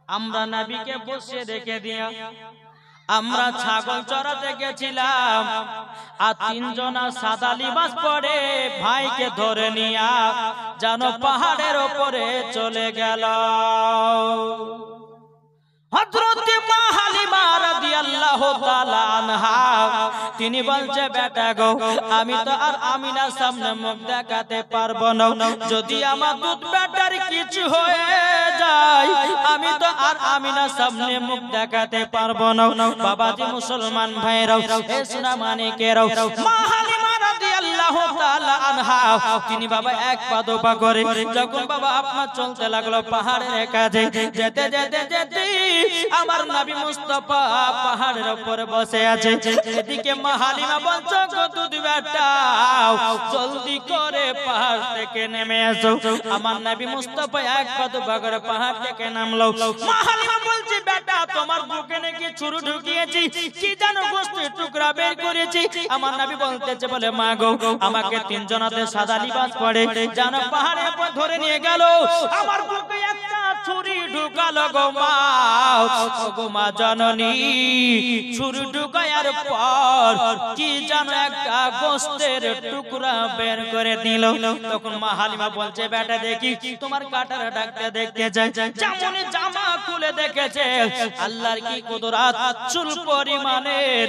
আমরা নবীকে বসে রেখে দিয়া আমরা ছাগল চড়াতে গেছিলাম, আর তিনজনা সাদা লিবাস পরে ভাইকে ধরে নিয়া যেন পাহাড়ের ওপরে চলে গেল। হযরত মা হালিমা রাদিয়াল্লাহু তাআলা আনহা তিনি বলছে, বেটা গো, আমি তো আর আমিনার সামনে মুখ দেখাতে পারবো না। যদি আমার দুধ বেটার কিছু হয়ে যায়, আমি তো আর আমিনার সামনে মুখ দেখাতে পারবো না। বাবাজি মুসলমান ভাইরাও, এ সোনা মানিকেরাও, মা হালিমা রাদিয়াল্লাহু তাআলা আনহা তিনি বাবা এক পা দো পা করে যখন বাবা আপনার চলতে লাগলো পাহাড়ের কাছে, যেতে যেতে যেতে আমার নবী মুস্তাফা পাহাড়ের উপরে বসে আছে। এদিকে মা হালিমা বলছে, গো দুধ বেটা জলদি করে পাহাড় থেকে নেমে এসো। আমার নবী মুস্তাফা এক পা দো পা করে পাহাড় থেকে নামলো। মা হালিমা বলছে, বেটা তোমার বুকে নাকি ছুরি ঢুকিয়েছি, কি জানো গোশতের টুকরা বের করেছি। আমার নবী বলতেছে, বলে মা গো, আমাকে তিনজনাতে সাদা লিবাস পরে জানো পাহাড়ের উপর ধরে নিয়ে গেল, আমার বুকে একটা ছুরি ঢুকালো গো মা। গো মা জননী, ছুরি ঢুকায়ার পর কি জানো একটা গোশতের টুকরা বের করে দিল। তখন মা হালিমা বলছে, বেটা দেখি তোমার কাটার ডাকতে দেখতে যাই। যেমন জামা খুলে দেখেছে, আল্লাহর কি কুদরত, চুল পরিমাণের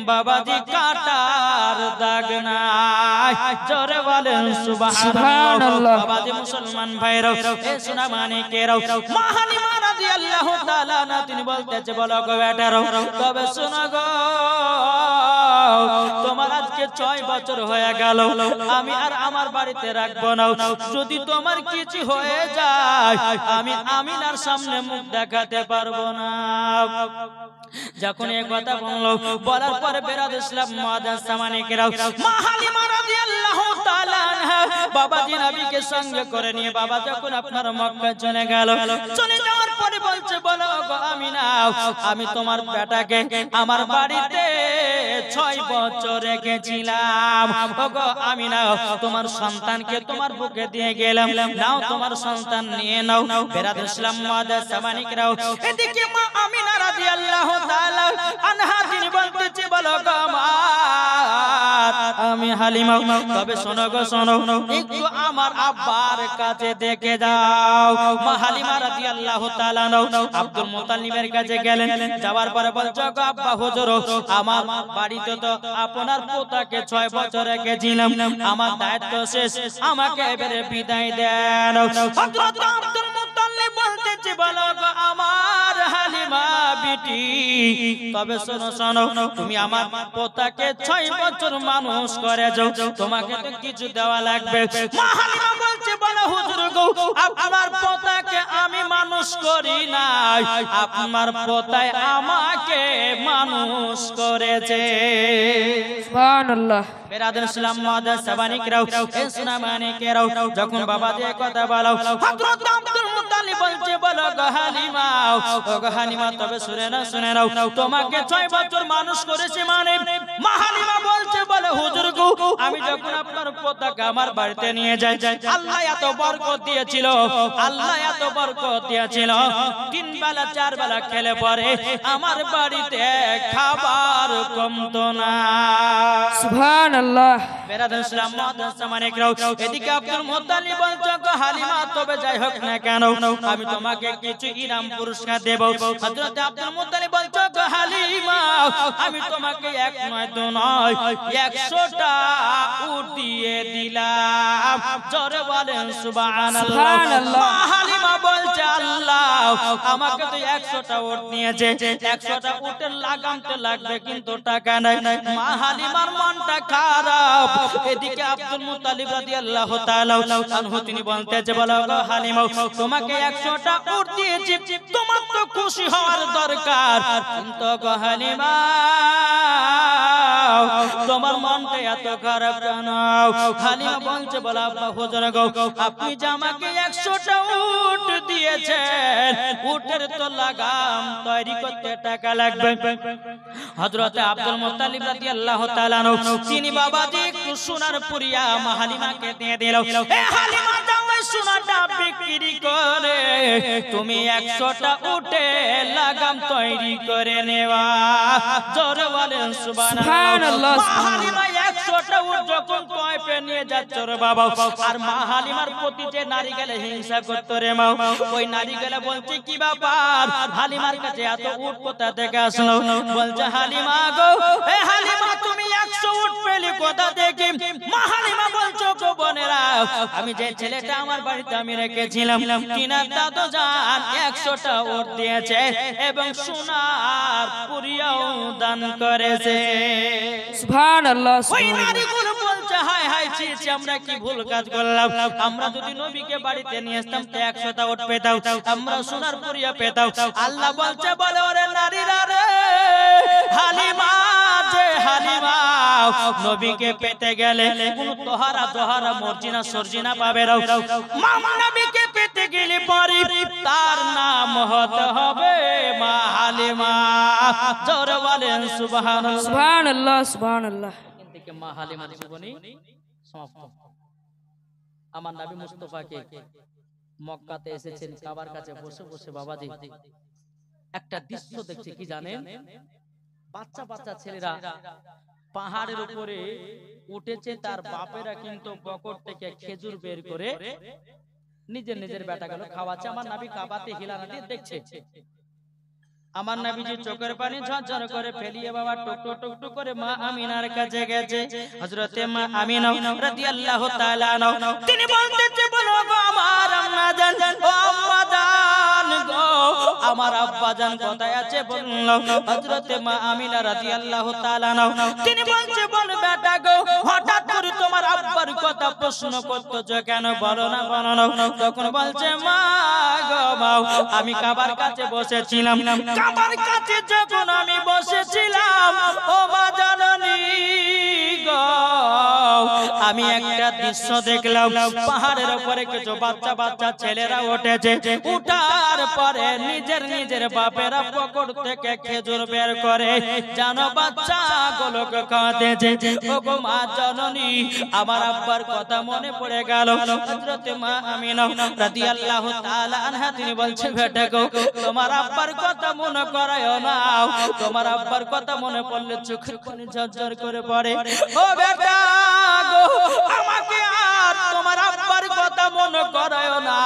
বাবাজি কাটার দাগ নাই। জোরে বলেন সুবহানাল্লাহ। বাবাজি মুসলমান ভাইরাও, এ সোনা মানিকেরাও, মা হালিমা রাদিয়াল্লাহু তাআলা না তিনি বলতেছে, বলো গো বেটারাও, তবে শোনো গো, তোমার আজকে 6 বছর হয়ে গেল, আমি আর আমার বাড়িতে রাখবো না। যদি তোমার কিছু হয়ে যায়, আমি আমিনার সামনে মুখ দেখাতে পারবো না। যখন এই কথা বললো, বলার পরে বেরাদ ইসলাম মুআজ্জাজ সামানিকেরাও, মা হালিমা রাদিয়াল্লাহু তাআলা আনহা বাবাজি নবীকে সঙ্গে করে নিয়ে বাবা যখন আপনার মক্কা চলে গেল, চলে যাওয়ার পরে বলছে, বলো গো আমিনা, আমি তোমার বেটাকে আমার বাড়িতে 6 বছর রেখেছিলাম। ওগো আমিনা, তোমার সন্তানকে তোমার বুকে দিয়ে গেলাম, নাও তোমার সন্তান নিয়ে নাও। বেরাদ ইসলাম মুআজ্জাজ সামানিকেরাও, এদিকে মা আমিনা রাদিয়াল্লাহু তাআলা আনহা তিনি বলতেছে, বলো গো আমার আমি হালিমা, তবে শোনো গো শোনো, একটু আমার আব্বার কাছে দেখে যাও। মা হালিমা রাদিয়াল্লাহু তাআলা আব্দুল মুত্তালিবের কাছে গেলেন। যাওয়ার পরে বলছে, গো আব্বা হুজুর, আমার বাড়িতে তো আপনার পোতাকে 6 বছর রেখেছিলাম, আমার দায়িত্ব শেষ, আমাকে এবারে বিদায় দেন। হযরত আব্দুল মুত্তালিব বলতেছে, বলো গো আমার হালিমা বিটি, তবে শোনো শোনো, তুমি আমার পোতাকে 6 বছর মানুষ করেছো, তোমাকে তো কিছু দেওয়া লাগবে। মা হালিমা বলছে, বলো হুজুর গো, আপনার পোতাকে আমি মানুষ করি নাই, আপনার পোতায় আমাকে মানুষ করেছে। সুবহানাল্লাহ। বেরাদার ইসলাম মুআজ্জাজ সাবানিকরাও, এ সোনা মানিকেরাও, যখন বাবা যে কথা বলো, হযরত আব্দুল মুত্তালিব বলছে, বলো গো হালিমা, ও গো হালিমা, তবে শুনে নাও, তোমাকে 6 বছর মানুষ করেছে মানে। মা হালিমা বলছে, বলে হুজুর গো, আমি যখন আপনার পোতাকে আমার বাড়িতে নিয়ে যাই, আল্লাহ এত বরকত দিয়েছিল, আল্লাহ এত বরকত দিয়েছিল, 3 বেলা 4 বেলা খেলে পরে আমার বাড়িতে খাবার কমতো না। সুবহানাল্লাহ। বেরাদার ইসলাম মুআজ্জাজ সামানিকরাও, এদিকে আব্দুল মুত্তালিব বলছে, গো হালিমা, তবে যাই হোক না কেন, আমি তোমাকে কিছু ইনাম পুরস্কার দেব। হযরত আব্দুল মুত্তালিব বলছে, গো হালিমা, আমি তোমাকে 1 নয় 2 নয় 100টা উট দিয়ে দিলাম। জোরে বলেন সুবহানাল্লাহ। মা হালিমা বলছে, আল্লাহ আমাকে তো 100টা উট নিয়েছে, 100টা উটের লাগাম তো লাগবে, কিন্তু টাকা নাই। মা হালিমার মনটা খারাপ। এদিকে আব্দুল মুত্তালিব রাদিয়াল্লাহু তাআলা আনহু তিনি বলতেছে, বলো গো হালিমা, তোমাকে 100টা উট দিয়েছি, তোমার তো খুশি হওয়ার দরকার, কিন্তু গো হালিমা তোমার মনটা এত খারাপ কেন? হালিমা বলছে, বলো আব্বা হুজুর গো, আপনি যে আমাকে 100টা উট দিয়েছেন, উটের তো লাগাম তৈরি করতে টাকা লাগবে। হযরত আব্দুল মুত্তালিব রাদিয়াল্লাহু তাআলা তিনি বাবাজি একটু সোনার পুরিয়া মা হালিমাকে দিয়ে দিল। এ হালিমা, যাও সোনাটা বিক্রি করে তুমি 100টা উটে লাগাম তৈরি করে নেওয়া। জোরে বলেন সুবহানাল্লাহ। মা হালিমা 100টা উট যখন কয়পে নিয়ে যাচ্ছে রে বাবা, আর মা হালিমার প্রতি যে নারী গেলে হিংসা করতো রে মা, ওই নারী গেলে বলছে কি ব্যাপার হালিমার কাছে এত উট কোথা থেকে আসলো? বলছে হালিমা গো, এ হালিমা তুমি 100 উট পেলে কোথা থেকে? মা হালিমা বলছো গো বোনেরা, আমি যে ছেলেটা আমার বাড়িতে আমি রেখেছিলাম তিনার দাদু জান 100টা উট দিয়েছে এবং সোনার পুরিয়াও দান করেছে। সুবহানাল্লাহ। ওই নারীগুলো বলছে হায় হায় ছি ছি, আমরা কি ভুল কাজ করলাম। আমরা যদি নবীকে বাড়িতে নিয়ে আসতাম তো 100টা উট পেতাম, আমরা সোনার পুরিয়া পেতাম। আল্লাহ বলছে বলে ওরে নারীরা রে, হালিমা যে হালিমা নবীকে পেতে গেলে কোন তোহারা দোহারা মর্জিনা সরজিনা পাবে না। মামা নবীকে পেতে গেলে পরে তার নাম হতে হবে মা হালিমা। জোরে বলেন সুবহানাল্লাহ। সুবহানাল্লাহ সুবহানাল্লাহ। থেকে মা হালিমার জীবনী সমাপ্ত। আমার নবী মুস্তাফাকে মক্কাতে এসেছেন, কাবার কাছে বসে বসে বাবাজি একটা দৃশ্য দেখছে কি জানেন? বাচ্চা বাচ্চা ছেলেরা পাহাড়ের উপরে উঠেছে, তার বাপেরা কিন্তু পকেট থেকে খেজুর বের করে নিজের নিজের বেটাগুলো খাওয়াচ্ছে। আমার নবী কাবাতে হিলানা দিয়ে দেখছে। আমার নবীজি চোখের পানি ঝরঝর করে ফেলিয়ে বাবা টুক টুক টুক করে মা আমিনার কাছে গেছে। হযরতে মা আমিনা রাদিয়াল্লাহু তাআলা আনহা তিনি বলতেছে বলো গো আমার আম্মা জান, ও আম্মা জান গো, আমার আব্বা জান কোথায় আছে বললো। হযরতে মা আমিনা রাদিয়াল্লাহু তাআলা আনহা তিনি বলছে বল বেটা গো, হঠাৎ করে তোমার আব্বার কথা প্রশ্ন করতেছো কেন, বলো না বলো না। তখন বলছে মা গো মা, আমি কাবার কাছে বসেছিলাম, কাবার কাছে যখন আমি বসেছিলাম ও মা জাননী গো, আমি একটা দৃশ্য দেখলাম। পাহাড়ের উপরে কিছু বাচ্চা বাচ্চা ছেলেরা উঠেছে, উঠার পরে নিজের নিজের বাপেরা পকেট থেকে খেজুর বের করে জানো বাচ্চা গুলোকে খাওয়াতেছে। ও গো মা জননী, আমার আব্বার কথা মনে পড়ে গেল। হযরতে মা আমিনা রাদিয়াল্লাহু তাআলা আনহা তিনি বলছে বেটা গো, তোমার আব্বার কথা মনে করায়ও না, তোমার আব্বার কথা মনে পড়লে চোখের পানি ঝরঝর করে পড়ে। ও বেটা গো, আমাকে আর তোমার আব্বার কথা মনে করায়ও না।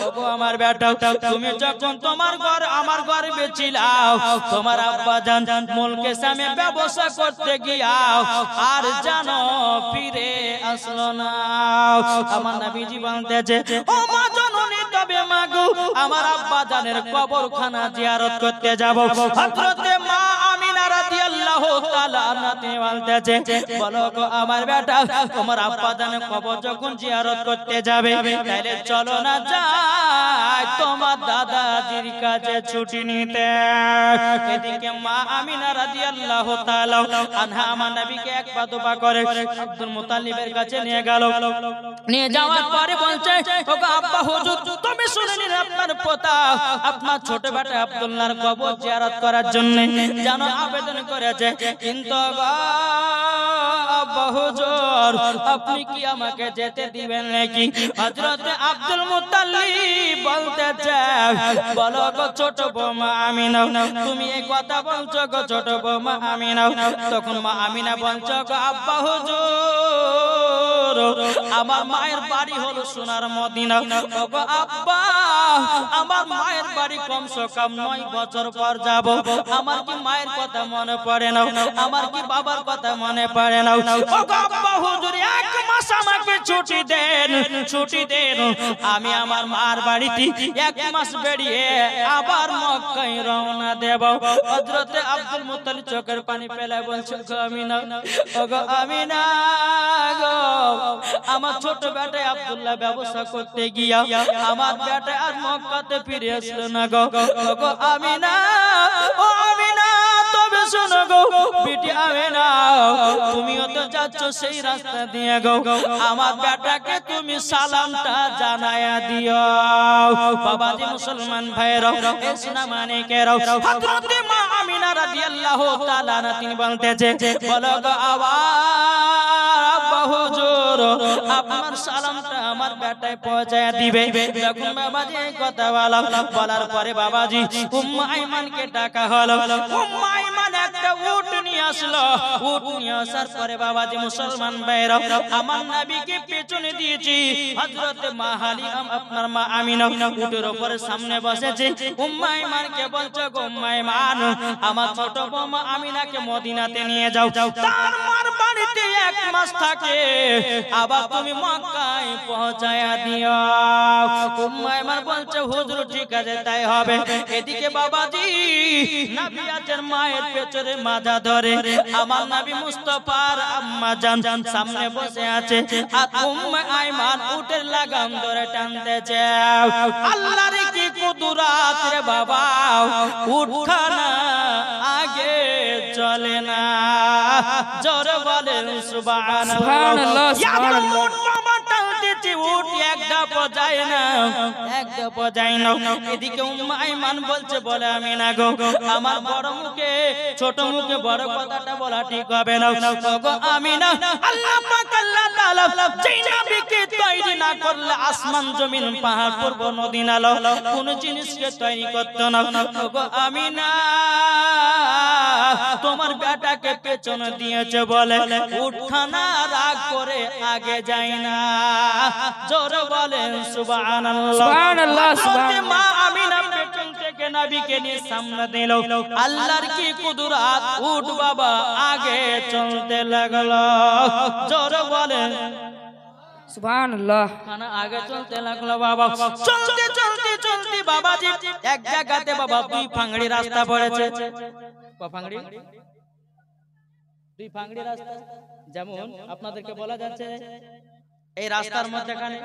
ওগো আমার বেটা, তুমি যখন তোমার ঘর আমার গর্বে ছিলাও, তোমার আব্বা জান মুলকে সামে ব্যবসা করতে গিয়াও আর জানো ফিরে আসলো না। আমার নবীজি বলতেছে ও মা জননী, তবে মা গো আমার আব্বা জানের কবরখানা জিয়ারত করতে যাব। হযরতে মা আমিনা রাদিয়াল্লাহু তাআলা আনহা তিনি বলতেছে বলো গো আমার বেটা, তোমার আব্বা জানের কবর যখন জিয়ারত করতে যাবে তাহলে চলো না যাই তোমার দাদাজির কাছে ছুটি নিতে। এদিকে মা আমিনা রাদিয়াল্লাহু তাআলা আনহা আমার নবীকে এক পা দুপা করে আব্দুল মুত্তালিবের কাছে নিয়ে গেল। নিয়ে যাওয়ার পরে বলছে ওগো আব্বা হুজুর, তুমি শুনে নিন আপনার পোতা আপনার ছোট বেটা আব্দুল্লাহর কবর জিয়ারত করার জন্য জানো আবেদন করেছে, কিন্তু আব্বা হুজুর আপনি কি আমাকে যেতে দিবেন নাকি? হযরতে আব্দুল মুত্তালিব বলতেছে বলো গো ছোট বৌমা আমিনা, তুমি এই কথা বলছো গো ছোট বৌমা আমিনা? তখন মা আমিনা বলছো গো আব্বা হুজুর, আমার মায়ের বাড়ি হলো সোনার মদিনা। ওগো আব্বা, আমার মায়ের বাড়ি কমসে কম 9 বছর পর যাব। আমার কি মায়ের কথা মনে পড়ে না? আমার কি বাবার কথা মনে পড়ে না? ওগো আব্বা হুজুর, 1 মাস আমাকে ছুটি দেন, ছুটি দেন, আমি আমার মার বাড়িতে 1 মাস বেরিয়ে আবার মক্কায় রওনা দেব। হযরতে আব্দুল মুত্তালিব চোখের পানি ফেলে বলছে গো আমিনা, ওগো আমিনা গো, আমার ছোট বেটা আব্দুল্লাহ ব্যবসা করতে গিয়া আমার বেটা আর মক্কাতে ফিরে আসলো না গো। ওগো আমিনা, ও আমিনা, তবে শোনো গো বিটি আমিনা, তুমিও তো যাচ্ছ সেই রাস্তা দিয়ে গো, আমার বেটাকে তুমি সালামটা জানায়া দিও। বাবাজি মুসলমান ভাইরা, এসনা মানে কেরাও, হযরতে মা আমিনা রাদিয়াল্লাহু তাআলা আনহা তিনি বলতেছে বলো গো আবার আব্বা হুজুর আপনার সালামটা আমার বেটায় পৌঁছায় দিবে। যখন বাবাজি এই কথা বলার পরে বাবাজি উম্মে আইমানকে ডাকা হলো। উম্মে আইমান একটা উট নিয়ে আসলো। উট নিয়ে আসার পরে বাবাজি মুসলমান ভাইরা আমার নবীকে পেছনে দিয়েছি। হযরত মা হালিমা আপনার মা আমিনা উটের উপরে সামনে বসেছে। উম্মে আইমানকে বলছে গো উম্মে আইমান আমার ছোট বৌমা আমিনাকে মদিনাতে নিয়ে যাও। তার মার বাড়িতে 1 মাস থাকে, আবার তুমি মক্কায় পৌঁছায়া দিও। উম্মে আইমান বলছে হুজুর ঠিক আছে তাই হবে। এদিকে বাবাজি নবী আছেন মায়ের পেছনে মাজা ধরে। আমার নবী মুস্তাফার আম্মা জান সামনে বসে আছে আর উম্মে আইমান উটের লাগাম ধরে টানতেছে। আল্লাহর কি কুদরত রে বাবা, উঠখানা আগে চলে না। জোরে বলেন সুবহানাল্লাহ। সুবহানাল্লাহ, সুবহানাল্লাহ। উট এক ধাপও যায় না, এক ধাপও যায় না। এদিকে উম্মে আইমান বলছে বলে আমি না গো, আমার বড় মুখে ছোট মুখে বড় কথাটা বলা ঠিক হবে না গো। আমি না আল্লাহ পাক আল্লাহ তাআলা যেই নবীকে তৈরি না করলে আসমান জমিন পাহাড় পর্বত নদী নালা কোন জিনিসকে তৈরি করতে না গো। আমি না তোমার বেটাকে পেছনে দিয়েছে বলে উঠখানা রাগ করে আগে যায় না। জোরে বলেন সুবহানাল্লাহ, সুবহানাল্লাহ, সুবহানাল্লাহ। মা আমিনা পেছন থেকে নবীকে নিয়ে সামনে দিল। আল্লাহর কি কুদরত, উট বাবা আগে চলতে লাগলো। জোরে বলেন সুবহানাল্লাহ। খানা আগে চলতে লাগলো বাবা। চলতে চলতে চলতে বাবাজি এক জায়গাতে বাবা 2 ফাংড়ি রাস্তা পড়েছে। ফাংড়ি 2 ফাংড়ি রাস্তা, যেমন আপনাদেরকে বলা যাচ্ছে এই রাস্তার মধ্যখানে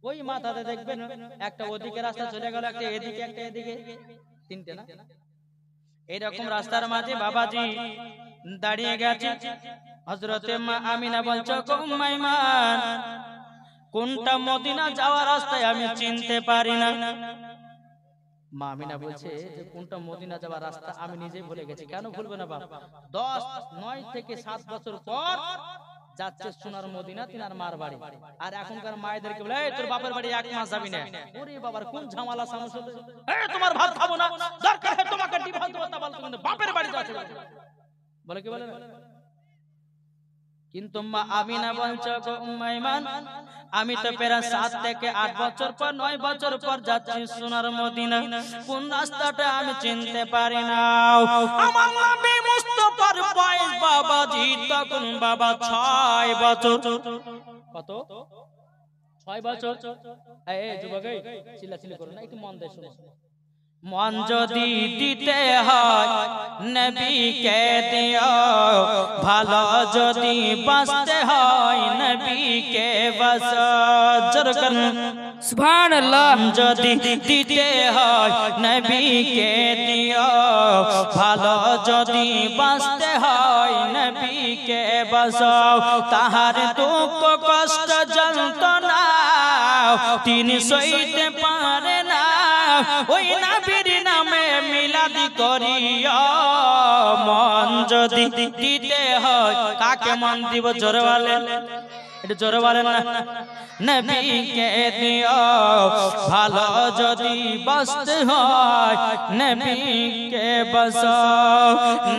ওই মাথাতে দেখবেন একটা ওদিকে রাস্তা চলে গেল, একটা এদিকে একটা এদিকে, 3টে না? এইরকম রাস্তার মাঝে বাবাজি দাঁড়িয়ে গেছে। হযরতে মা আমিনা বলছো গো উম্মে আইমান কোনটা মদিনা যাওয়ার রাস্তায় আমি চিনতে পারি না। মা আমিনা বলছে যে কোনটা মদিনা যাওয়ার রাস্তা আমি নিজেই ভুলে গেছি। কেন ভুলবো না বাপ, 9 থেকে 7 বছর পর যাচ্ছে সোনার মদিনা তিনার মার বাড়ি। আর এখনকার মায়েদেরকে বলে এই তোর বাপের বাড়ি 1 মাস যাবি না। ওরে বাবার কোন ঝামেলা সমস্যা, এই তোমার ভাত খাবো না, দরকার হয় তোমাকে ডিভোর্স দেব, তা বলতো কিন্তু বাপের বাড়ি যাচ্ছে বলে কি বলে। কিন্তু মা আমিনা বলছো গো উম্মে আইমান আমি তো প্রায় 7 থেকে 8 বছর পর 9 বছর পর যাচ্ছি সোনার মদিনা, কোন রাস্তাটা আমি চিনতে পারি না। আমার নবী মুস্তাফার বয়স বাবাজি তখন বাবা 6 বছর। কত? 6 বছর। এই যুবক এই চিল্লাচিল্লি করো না, একটু মন দিয়ে শুনো। মন যদি দিতে হয় নবীকে দিও, ভালো যদি বাঁচতে হয় নবীকে বাঁচো। জরকন সুবহানাল্লাহ। যদি দিতে হয় নবীকে দিও, ভালো যদি বাঁচতে হয় নবীকে বাঁচো। তাহার দুঃখ কষ্ট যন্ত্রণা তিনি সইতে পারে না, ওই নবীর নামে মিলাদি করিও। মন যদি দিতে হয় কাকে মন দিব? জোরে বলেন, একটু জোরে বলেন না। নবীকে দিও, ভালো যদি বাঁচতে হয় নবীকে বাঁচো।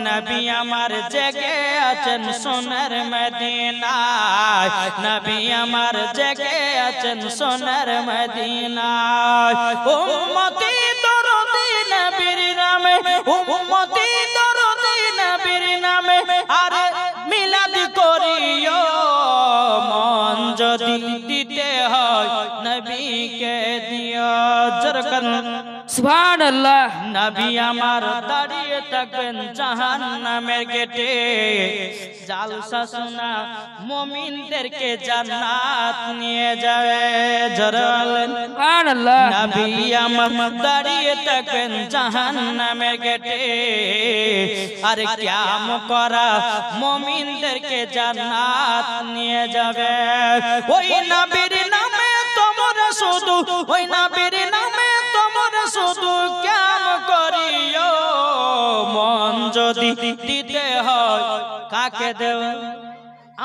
নবী আমার জেগে আছেন সোনার মদিনায়, নবী আমার জেগে আছেন সোনার মদিনায়। উম্মতি দরদি নবীর নামে, উম্মতি দরদি নবীর নামে আরে মিলাদ করিও। মন যদি দিতে হয় নবীকে দিও। জরকন সুবহানাল্লাহ। নবী আমার দাঁড়িয়ে থাকবেন জাহান্নামের গেটে, জালসা শোনা মুমিনদেরকে জান্নাত নিয়ে যাবে। জোরে বলেন সুবহানাল্লাহ। নবী আমার দাঁড়িয়ে থাকবেন জাহান্নামের গেটে, আর কিয়াম করা মুমিনদেরকে জান্নাত নিয়ে যাবে। ওই নবীর নামে তোমরা শুধু, ওই নবীর নামে তোমরা শুধু কিয়াম করিও। মন যদি দিতে হয় কাকে দেব?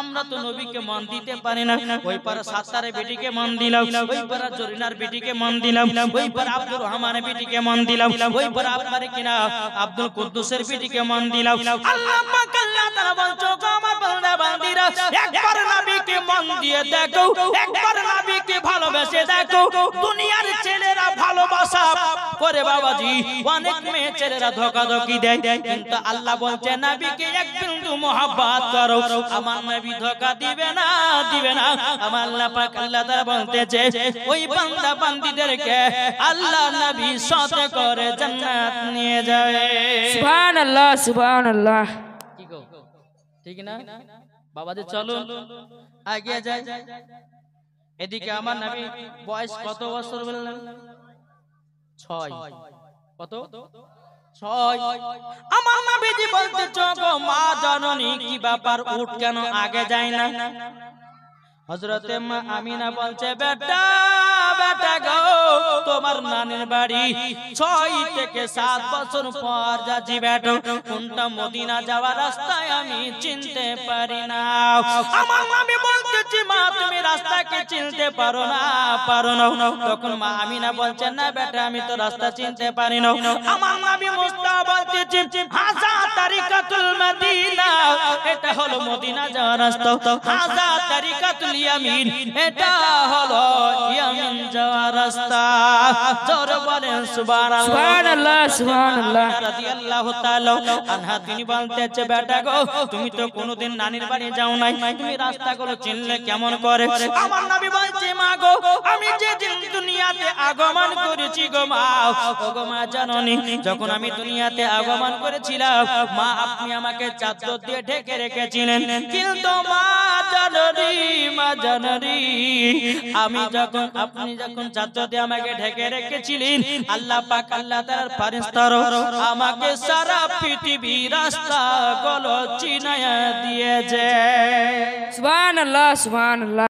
আমরা তো নবীকে মান দিতে পারি না। ওই পারা সাত্তারের বেটিকে মান দিলাম, ওই পারা জরিনার বেটিকে মান দিলাম, ওই পারা আব্দুর রহমানের বেটিকে মান দিলাম, ওই পারা আপনার কিনা আব্দুল কুদ্দুসের বেটিকে মান দিলাম। আল্লাহ পাক আল্লাহ তাআলা বলছো আমার বান্দা বান্দীরা একবার নবীকে মান দিয়ে দেখো, একবার নবীকে ভালোবেসে দেখো। দুনিয়ার ছেলেরা ভালোবাসা করে বাবাজি, অনেক মেয়ে ছেলেরা ধোঁকাধোঁকি দেয়, কিন্তু আল্লাহ বলছে নবীকে এক বিন্দু মহব্বত করো, আমার নবী ধোঁকা দিবে না, দিবে না। আমার আল্লাহ পাক আল্লাহ তাআলা বলতেছে ওই বান্দা বান্দীদেরকে আল্লাহ নবী সাথে করে জান্নাত নিয়ে যাবে। সুবহানাল্লাহ সুবহানাল্লাহ। কি গো ঠিক না বাবাজি? চলো আগে যাই। এদিকে আমার নবী বয়স কত বছর বললেন? 6। কত? 6। আমার নবীজি বলতেছো গো মা জননী কি ব্যাপার, উঠ কেন আগে যায় না? হযরতে মা আমিনা বলছে বেটা বেটা গো তোমার নানির বাড়ি 6 থেকে 7 বছর পর যাচ্ছি বেটা, কোনটা মদিনা যাওয়ার রাস্তায় আমি চিনতে পারি না। আমার নবী বলতেছি মা তুমি রাস্তাকে চিনতে পারো না, পারো না। তখন মা আমিনা বলছে না বেটা আমি তো রাস্তা চিনতে পারি না। আমার নবী মুস্তাফা বলতেছি হাজা তারিকাতুল মদিনা, এটা হলো মদিনা যাওয়ার রাস্তা। হাজা তারিকাতুল ইয়ামিন, এটা হলো ইয়ামিন যাওয়ার রাস্তা। জোরে বলেন সুবহানাল্লাহ সুবহানাল্লাহ সুবহানাল্লাহ। রাদিয়াল্লাহু তাআলা আনহা তিনি বলতেছে বেটা গো তুমি তো কোনোদিন নানির বাড়ি যাও নাই, তুমি রাস্তাগুলো চিনলে কেমন করে? আমার নবী বলছে মা গো আমি যেদিন দুনিয়াতে আগমন করেছি গো মা, ও গো মা জাননি যখন আমি দুনিয়াতে আগমন করেছিলাম মা আপনি আমাকে চাদর দিয়ে ঢেকে রেখেছিলেন, কিন্তু মা জাননি, মা জাননি আমি যখন আপনি যখন চাদর দিয়ে আমাকে ঢেকে রেখেছিলেন আল্লাহ পাক আল্লাহ তাআলার ফেরেশতারা আমাকে সারা পৃথিবী রাস্তাগুলো চিনায়া দিয়েছে। সুবহানাল্লাহ সুবহানাল্লাহ।